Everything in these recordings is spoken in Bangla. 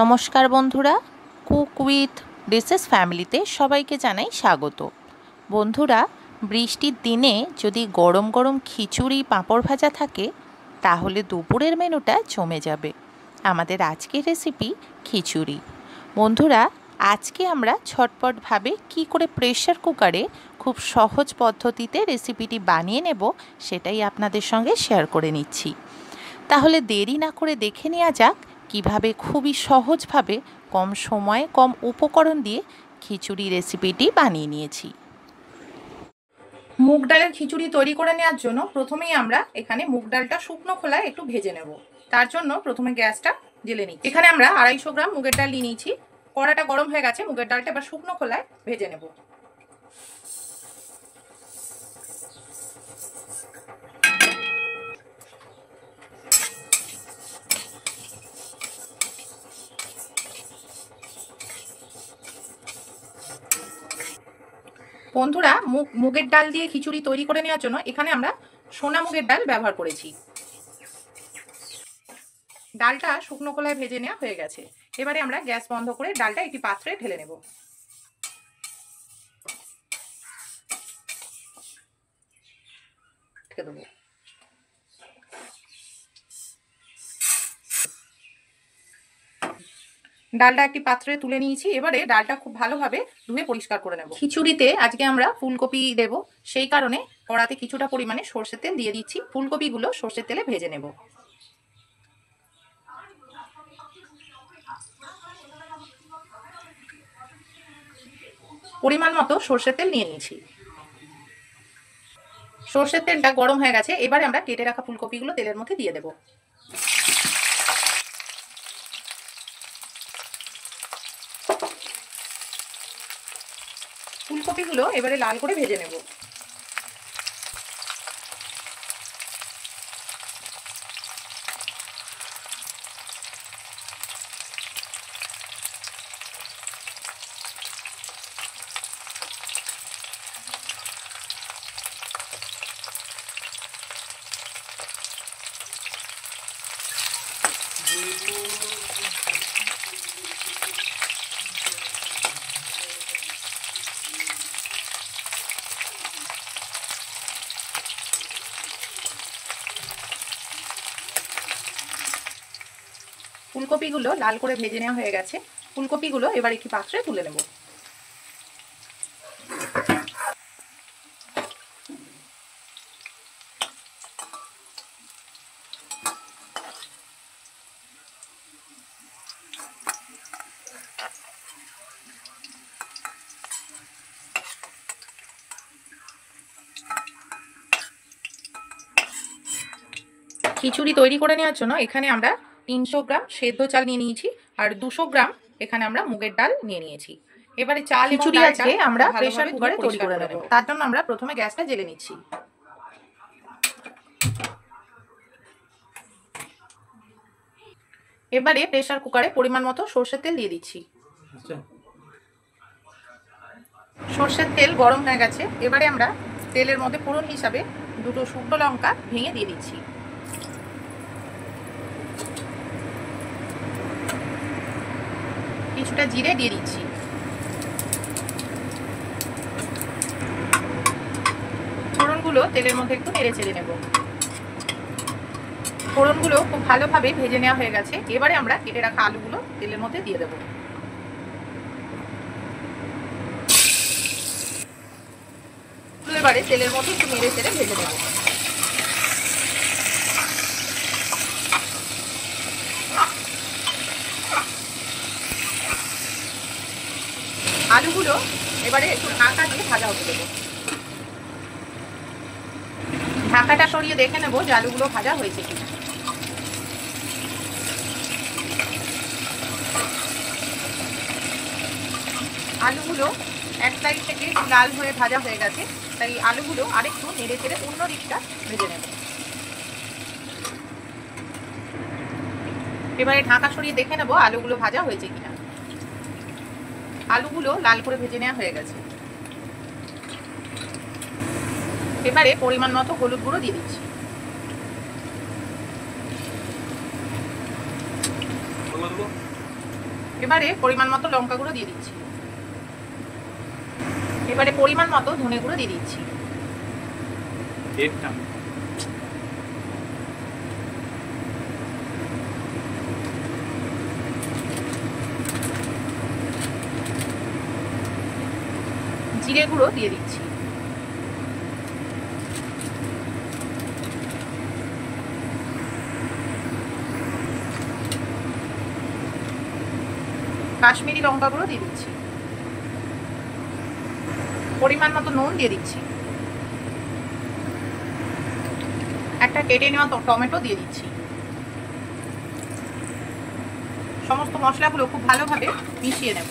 নমস্কার বন্ধুরা, কুক উইথ ডিশেস ফ্যামিলিতে সবাইকে জানাই স্বাগত। বন্ধুরা, বৃষ্টির দিনে যদি গরম গরম খিচুড়ি পাঁপড় ভাজা থাকে তাহলে দুপুরের মেনুটা জমে যাবে। আমাদের আজকের রেসিপি খিচুড়ি। বন্ধুরা, আজকে আমরা ঝটপটভাবে কি করে প্রেসার কুকারে খুব সহজ পদ্ধতিতে রেসিপিটি বানিয়ে নেব সেটাই আপনাদের সঙ্গে শেয়ার করে নিচ্ছি। তাহলে দেরি না করে দেখে নেওয়া যাক কিভাবে খুবই সহজভাবে কম সময়ে কম উপকরণ দিয়ে খিচুড়ি রেসিপিটি বানিয়ে নিয়েছি। মুগ ডালের খিচুড়ি তৈরি করে নেওয়ার জন্য প্রথমেই আমরা এখানে মুগ ডালটা শুকনো খোলায় একটু ভেজে নেব। তার জন্য প্রথমে গ্যাসটা জ্বেলে নিই। এখানে আমরা 250 গ্রাম মুগের ডাল নিয়ে নিয়েছি। কড়াটা গরম হয়ে গেছে, মুগের ডালটা এবার শুকনো খোলায় ভেজে নেব। বন্ধুরা, মুগের ডাল দিয়ে খিচুড়ি তৈরি করে নেওয়ার জন্য এখানে আমরা সোনা মুগের ডাল ব্যবহার করেছি। ডালটা শুকনো খোলায় ভেজে নেওয়া হয়ে গেছে। এবারে আমরা গ্যাস বন্ধ করে ডালটা একটি পাত্রে ঢেলে নেব। ডালটা একটি পাত্রে তুলে নিয়েছি। এবারে ডালটা খুব ভালোভাবে ধুয়ে পরিষ্কার করে নেব। খিচুড়িতে আজকে আমরা ফুলকপি দেব, সেই কারণে কড়াতে কিছুটা পরিমাণে সর্ষের তেল দিয়ে দিচ্ছি। ফুলকপিগুলো সর্ষের তেলে ভেজে নেব। পরিমাণ মতো সর্ষের তেল নিয়ে নিয়েছি। সর্ষের তেলটা গরম হয়ে গেছে। এবারে আমরা কেটে রাখা ফুলকপিগুলো তেলের মধ্যে দিয়ে দেব। ফুলকপিগুলো এবারে লাল করে ভেজে নেব। ফুলকপিগুলো লাল করে ভেজে নেওয়া হয়ে গেছে। ফুলকপিগুলো এবার একটি পাত্রে তুলে নেব। খিচুড়ি তৈরি করে নেওয়ার জন্য এখানে আমরা 300 গ্রাম সেদ্ধ চাল নিয়ে নিয়েছি আর 200 গ্রাম এখানে আমরা মুগের ডাল নিয়ে নিয়েছি। এবারে চাল খিচুড়ি আজকে আমরা প্রেসার কুকারে তৈরি করে নেব। তার জন্য আমরা প্রথমে গ্যাসটা জ্বেলে নিচ্ছি। এবারে প্রেসার কুকারে পরিমাণ মতো সর্ষের তেল দিয়ে দিচ্ছি। সর্ষের তেল গরম হয়ে গেছে। এবারে আমরা তেলের মধ্যে ফোড়ন হিসাবে 2টো শুকনো লঙ্কা ভেঙে দিয়ে দিচ্ছি। কিছুটা জিরে দিয়ে দিচ্ছি। ফোড়নগুলো তেলের মধ্যে একটু নেড়ে চেড়ে নেব। ফোড়নগুলো খুব ভালোভাবে ভেজে নেওয়া হয়ে গেছে। এবারে আমরা কেটে রাখা আলুগুলো তেলের মধ্যে দিয়ে দেব। এবারে তেলের মধ্যে একটু নেড়ে চেড়ে ভেজে নেব। আলুগুলো এবারে একটু ঢাকা দিয়ে ভাজা হতে দেবো। ঢাকাটা সরিয়ে দেখে নেব যে আলুগুলো ভাজা হয়েছে কিনা। আলুগুলো এক সাইড থেকে লাল হয়ে ভাজা হয়ে গেছে, তাই আলুগুলো আরেকটু নেড়ে চেড়ে অন্য দিকটা ভেজে নেব। এবারে ঢাকা সরিয়ে দেখে নেব আলুগুলো ভাজা হয়েছে কিনা। আলুগুলো লাল করে ভেজে নেওয়া হয়ে গেছে। এবারে পরিমাণ মতো হলুদ গুঁড়ো দিয়ে দিচ্ছি। এবারে পরিমাণ মতো লঙ্কা গুঁড়ো দিয়ে দিচ্ছি। এবারে পরিমাণ মতো ধনে গুঁড়ো দিয়ে দিচ্ছি। জিরে গুঁড়ো দিয়ে দিচ্ছি। কাশ্মীরি লঙ্কা গুঁড়ো দিয়ে দিচ্ছি। পরিমাণ মতো নুন দিয়ে দিচ্ছি। একটা কেটে নেওয়া টমেটো দিয়ে দিচ্ছি। সমস্ত মশলাগুলো খুব ভালোভাবে মিশিয়ে নেব।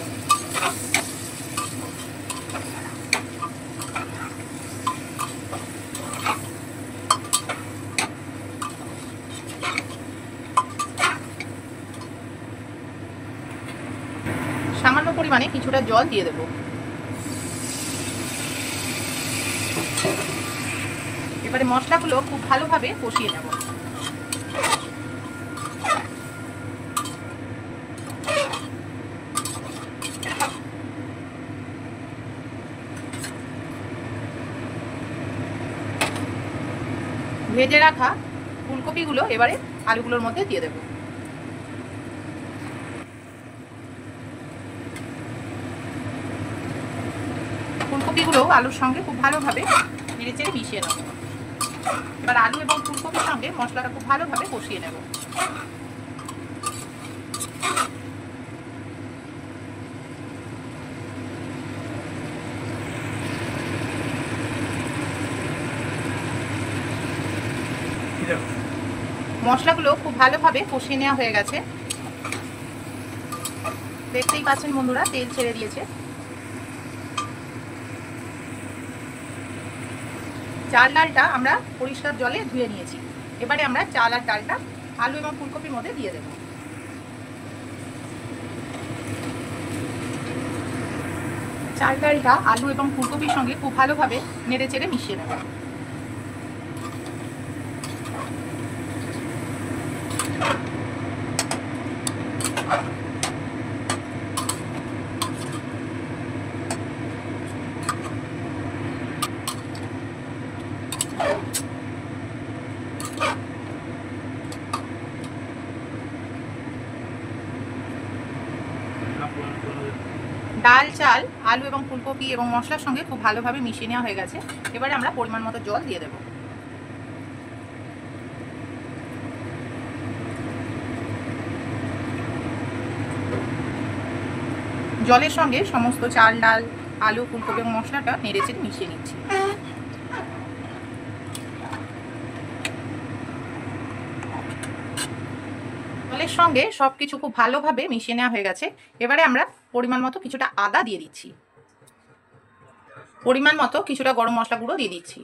সামান্য পরিমাণে কিছুটা জল দিয়ে দেব। এবারে মশলাগুলো খুব ভালোভাবে কষিয়ে নেব। ভেজে রাখা ফুলকপিগুলো এবারে আলুগুলোর মধ্যে দিয়ে দেব। ফুলকপিগুলো আলুর সঙ্গে খুব ভালোভাবে নেড়েচেড়ে মিশিয়ে নেব। এবার আলু এবং ফুলকপির সঙ্গে মশলাটা খুব ভালোভাবে কষিয়ে নেব। মশলাগুলো খুব ভালোভাবে কষিয়ে নেওয়া হয়ে গেছে। দেখতেই পাচ্ছেন বন্ধুরা, তেল ছেড়ে দিয়েছে। চাল ডালটা আমরা পরিষ্কার জলে ধুয়ে নিয়েছি। এবারে আমরা চাল আর ডালটা আলু এবং ফুলকপির মধ্যে দিয়ে দেব। চাল ডালটা আলু এবং ফুলকপির সঙ্গে খুব ভালোভাবে নেড়ে চেড়ে মিশিয়ে নেব। ডাল, চাল, আলু এবং ফুলকপি এবং মশলার সঙ্গে খুব ভালোভাবে মিশিয়ে নেওয়া হয়ে গেছে। এবারে আমরা পরিমাণ মতো জল দিয়ে দেব। জলের সঙ্গে সমস্ত চাল, ডাল, আলু, ফুলকপি এবং মশলাটা নেড়েচেড়ে মিশিয়ে নিচ্ছি। জলের সঙ্গে সবকিছু খুব ভালোভাবে মিশিয়ে নেওয়া হয়ে গেছে। এবারে আমরা পরিমাণ মতো কিছুটা আদা দিয়ে দিচ্ছি। পরিমাণ মতো কিছুটা গরম মশলা গুঁড়ো দিয়ে দিচ্ছি।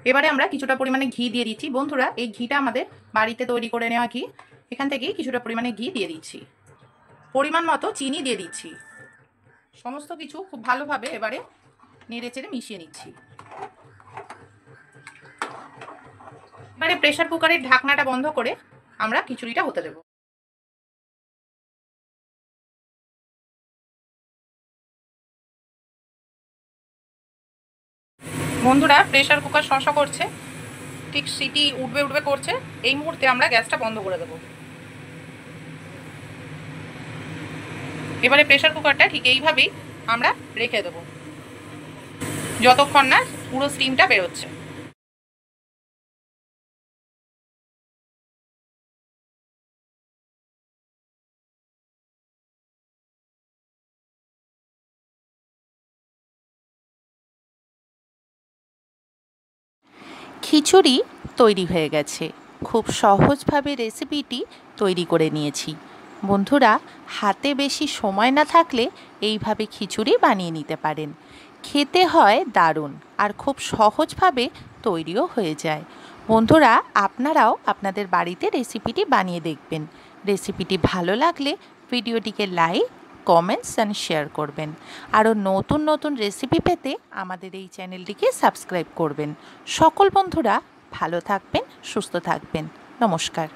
এবারে আমরা কিছুটা পরিমাণে ঘি দিয়ে দিচ্ছি। বন্ধুরা, এই ঘিটা আমাদের বাড়িতে তৈরি করে নেওয়া ঘি। এখান থেকেই কিছুটা পরিমাণে ঘি দিয়ে দিচ্ছি। পরিমাণ মতো চিনি দিয়ে দিচ্ছি। সমস্ত কিছু খুব ভালোভাবে এবারে নেড়ে চেড়ে মিশিয়ে নিচ্ছি। এবারে প্রেসার কুকারের ঢাকনাটা বন্ধ করে আমরা খিচুড়িটা হতে দেব। বন্ধুরা, প্রেসার কুকার শসা করছে, ঠিক সিটি উঠবে উঠবে করছে। এই মুহূর্তে আমরা গ্যাসটা বন্ধ করে দেব। এবারে প্রেসার কুকারটা ঠিক এইভাবেই আমরা রেখে দেব যতক্ষণ না পুরো স্টিমটা বেরোচ্ছে। খিচুড়ি তৈরি হয়ে গেছে। খুব সহজভাবে রেসিপিটি তৈরি করে নিয়েছি। বন্ধুরা, হাতে বেশি সময় না থাকলে এইভাবে খিচুড়ি বানিয়ে নিতে পারেন। খেতে হয় দারুণ, আর খুব সহজভাবে তৈরিও হয়ে যায়। বন্ধুরা, আপনারাও আপনাদের বাড়িতে রেসিপিটি বানিয়ে দেখবেন। রেসিপিটি ভালো লাগলে ভিডিওটিকে লাইক, কমেন্টস অ্যান্ড শেয়ার করবেন। আরও নতুন নতুন রেসিপি পেতে আমাদের এই চ্যানেলটিকে সাবস্ক্রাইব করবেন। সকল বন্ধুরা ভালো থাকবেন, সুস্থ থাকবেন। নমস্কার।